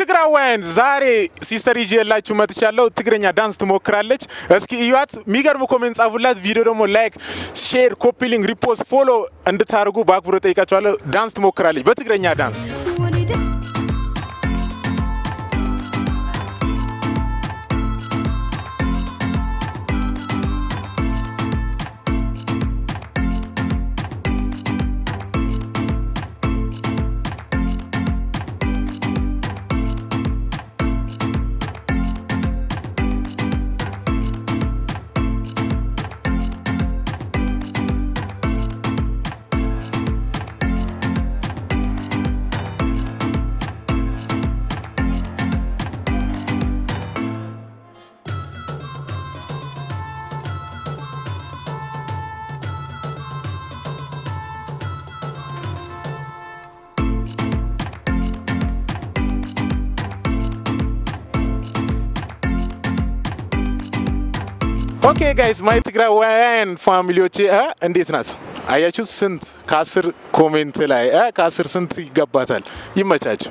ትግራዋያን ዛሬ ሲስተር ይዤላችሁ መጥቻለሁ። ትግረኛ ዳንስ ትሞክራለች። እስኪ እዩት። የሚገርም ኮሜንት ጻፉላት። ቪዲዮ ደግሞ ላይክ፣ ሼር፣ ኮፒ ሊንክ፣ ሪፖስት፣ ፎሎ እንድታርጉ በአክብሮት ጠይቃችኋለሁ። ዳንስ ትሞክራለች በትግረኛ ዳንስ። ኦኬ ጋይስ ማይ ትግራዋያን ፋሚሊዎቼ እንዴት ናት? አያችሁ ስንት ከ10 ኮሜንት ላይ ከ10 ስንት ይገባታል? ይመቻች።